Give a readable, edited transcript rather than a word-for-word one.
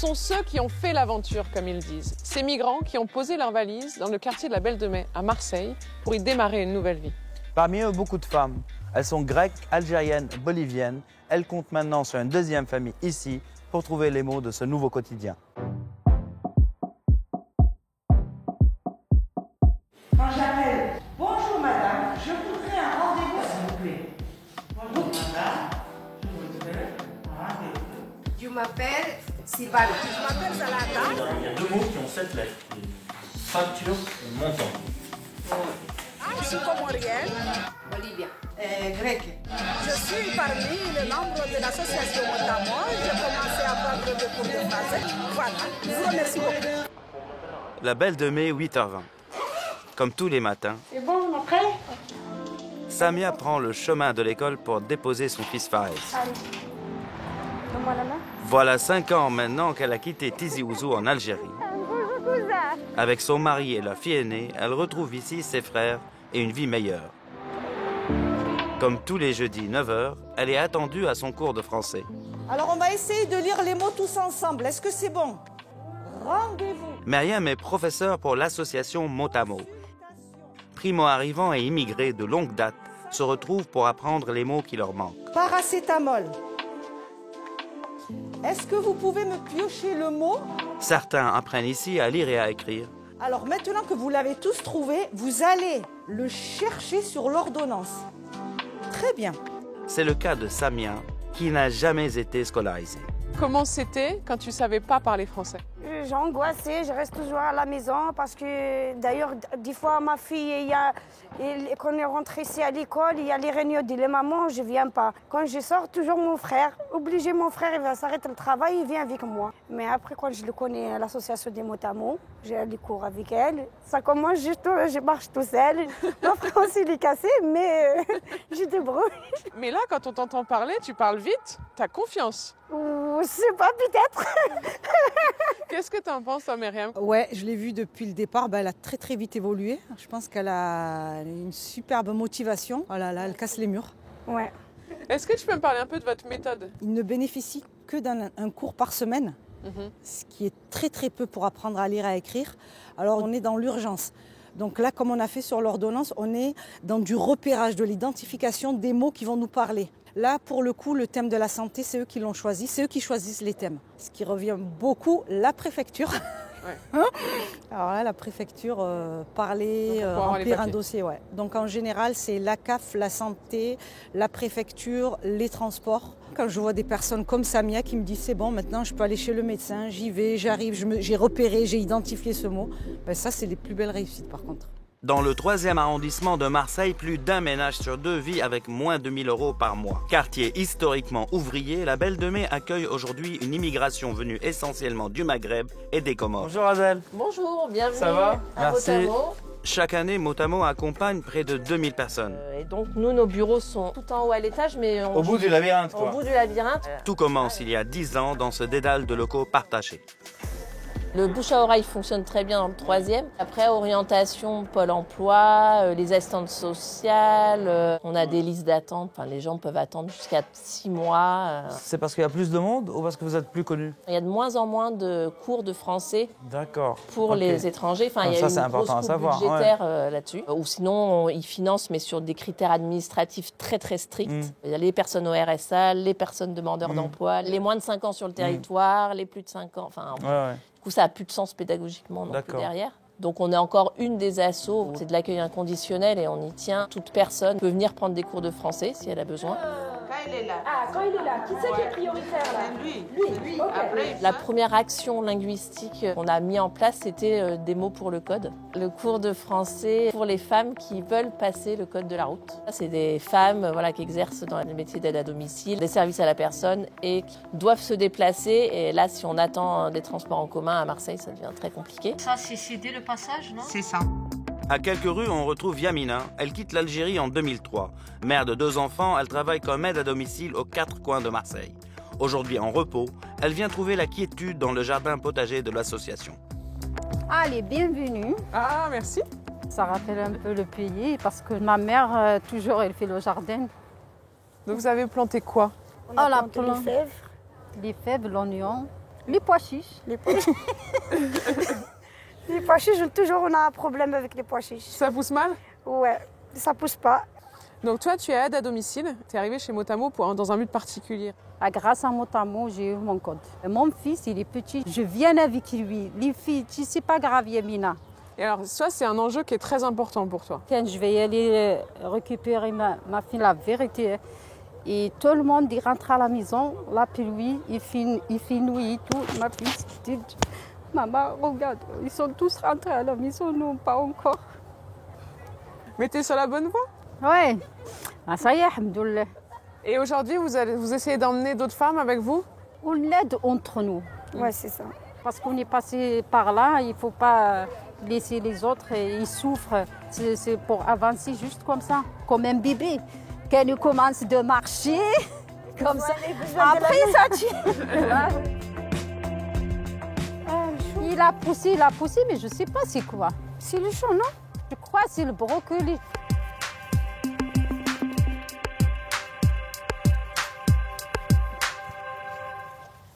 sont ceux qui ont fait l'aventure, comme ils disent. Ces migrants qui ont posé leurs valises dans le quartier de la Belle de Mai, à Marseille, pour y démarrer une nouvelle vie. Parmi eux, beaucoup de femmes. Elles sont grecques, algériennes, boliviennes. Elles comptent maintenant sur une deuxième famille ici pour trouver les mots de ce nouveau quotidien. Quand j'appelle « Bonjour madame, je voudrais un rendez-vous s'il vous plaît. » Bonjour madame, je voudrais un rendez-vous. Je m'appelle Sylvane. Je m'appelle Salata. Il y a deux mots qui ont 7 lettres. Facture et montant. Je suis comorienne. Bolivia. Grecque. Je suis parmi les membres de l'association Motamo. J'ai commencé à prendre des cours de français. Voilà. Je vous remercie beaucoup. La Belle de Mai, 8h20. Comme tous les matins, C'est bon, on est prêt? Samia prend le chemin de l'école pour déposer son fils Fares. Allez. Donne-moi la main. Voilà 5 ans maintenant qu'elle a quitté Tizi Ouzou en Algérie. Bonjour, cousin. Avec son mari et leur fille aînée, elle retrouve ici ses frères et une vie meilleure. Comme tous les jeudis 9h, elle est attendue à son cours de français. Alors on va essayer de lire les mots tous ensemble. Est-ce que c'est bon? Rendez-vous. Myriam est professeure pour l'association Motamo. Primo-arrivants et immigrés de longue date se retrouvent pour apprendre les mots qui leur manquent. Paracétamol. Est-ce que vous pouvez me piocher le mot? Certains apprennent ici à lire et à écrire. Alors maintenant que vous l'avez tous trouvé, vous allez le chercher sur l'ordonnance. Très bien. C'est le cas de Samia, qui n'a jamais été scolarisée. Comment c'était quand tu ne savais pas parler français? J'ai angoissé, je reste toujours à la maison parce que d'ailleurs, des fois, ma fille, quand on est rentré ici à l'école, il y a les réunions de les mamans, je ne viens pas. Quand je sors, toujours mon frère, obligé mon frère, il va s'arrêter le travail, il vient avec moi. Mais après, quand je le connais à l'association des Motamo, j'ai les cours avec elle. Ça commence, je marche tout seul. Mon frère aussi, il est cassé, mais je débrouille. Mais là, quand on t'entend parler, tu parles vite, tu as confiance. Je sais pas, peut-être. Qu'est-ce que tu en penses, toi, Myriam? Ouais, je l'ai vue depuis le départ. Elle a très très vite évolué. Je pense qu'elle a une superbe motivation. Oh là là, elle casse les murs. Ouais. Est-ce que tu peux me parler un peu de votre méthode? Il ne bénéficie que d'un cours par semaine, ce qui est très très peu pour apprendre à lire et à écrire. Alors on est dans l'urgence. Donc là, comme on a fait sur l'ordonnance, on est dans du repérage, de l'identification des mots qui vont nous parler. Là, pour le coup, le thème de la santé, c'est eux qui l'ont choisi, c'est eux qui choisissent les thèmes. Ce qui revient beaucoup, la préfecture. Ouais. Alors là, la préfecture, parler, remplir un dossier. Ouais. Donc en général, c'est la CAF, la santé, la préfecture, les transports. Quand je vois des personnes comme Samia qui me disent c'est bon, maintenant je peux aller chez le médecin, j'y vais, j'arrive, j'ai repéré, j'ai identifié ce mot. Ben, ça, c'est les plus belles réussites par contre. Dans le 3e arrondissement de Marseille, plus d'un ménage sur deux vit avec moins de 1 000 € par mois. Quartier historiquement ouvrier, la Belle de Mai accueille aujourd'hui une immigration venue essentiellement du Maghreb et des Comores. Bonjour Adèle. Bonjour, bienvenue Ça va? à Merci. Motamo. Chaque année, Motamo accompagne près de 2000 personnes. Et donc nous, nos bureaux sont tout en haut à l'étage, mais Au bout du labyrinthe, au quoi. bout du labyrinthe. Tout commence il y a 10 ans dans ce dédale de locaux partagés. Le bouche à oreille fonctionne très bien dans le 3e. Après, orientation, Pôle emploi, les assistantes sociales, on a des listes d'attente. Enfin, les gens peuvent attendre jusqu'à 6 mois. C'est parce qu'il y a plus de monde ou parce que vous êtes plus connu? Il y a de moins en moins de cours de français D'accord. pour Ok. les étrangers. Enfin, il y Ça, a c'est une important grosse à coupe savoir, budgétaire là-dessus. Ou sinon, ils financent, mais sur des critères administratifs très très stricts. Il y a les personnes au RSA, les personnes demandeurs d'emploi, les moins de 5 ans sur le territoire, les plus de 5 ans. Enfin, Ouais. du coup, ça n'a plus de sens pédagogiquement non plus D'accord. derrière. Donc on est encore une des assos, c'est de l'accueil inconditionnel et on y tient. Toute personne peut venir prendre des cours de français si elle a besoin. Quand il est là. Ah, quand il est là, qui c'est qui est prioritaire là? Lui. Lui. Ok. Après, La première action linguistique qu'on a mis en place, c'était des mots pour le code. Le cours de français pour les femmes qui veulent passer le code de la route. C'est des femmes qui exercent dans le métier d'aide à domicile, des services à la personne et qui doivent se déplacer. Et là, si on attend des transports en commun à Marseille, ça devient très compliqué. Ça, c'est céder le passage, non? c'est ça. À quelques rues, on retrouve Yamina. Elle quitte l'Algérie en 2003. Mère de 2 enfants, elle travaille comme aide à domicile aux 4 coins de Marseille. Aujourd'hui en repos, elle vient trouver la quiétude dans le jardin potager de l'association. Allez, bienvenue. Ah, merci. Ça rappelle un peu le pays parce que ma mère, toujours, elle fait le jardin. Donc vous avez planté quoi? On a planté les fèves, l'oignon, Les pois chiches. Les pois chiches. Les pois chiches, toujours on a un problème avec les pois chiches. Ça pousse mal? Ouais, ça pousse pas. Donc toi, tu es aide à domicile. Tu es arrivée chez Motamo dans un but particulier. Grâce à Motamo, j'ai eu mon code. Mon fils, il est petit. Je viens avec lui. Les filles, c'est pas grave, Yamina. Et alors, ça, c'est un enjeu qui est très important pour toi. Quand je vais aller récupérer ma fille, la vérité, et tout le monde il rentre à la maison, là, puis lui, il fait nuit et tout. Ma fille dit, maman, regarde, ils sont tous rentrés à la maison, nous, pas encore. Mais tu es sur la bonne voie? Oui. Ah, ça y est, alhamdoulilah. Et aujourd'hui, vous essayez d'emmener d'autres femmes avec vous? On l'aide entre nous. Oui, c'est ça. Parce qu'on est passé par là, il ne faut pas laisser les autres, ils souffrent. C'est pour avancer juste comme ça, comme un bébé. Quand il commence de marcher, comme ça, après ça tire. Il a poussé, mais je ne sais pas c'est quoi. C'est le chou, non? Je crois que c'est le brocoli.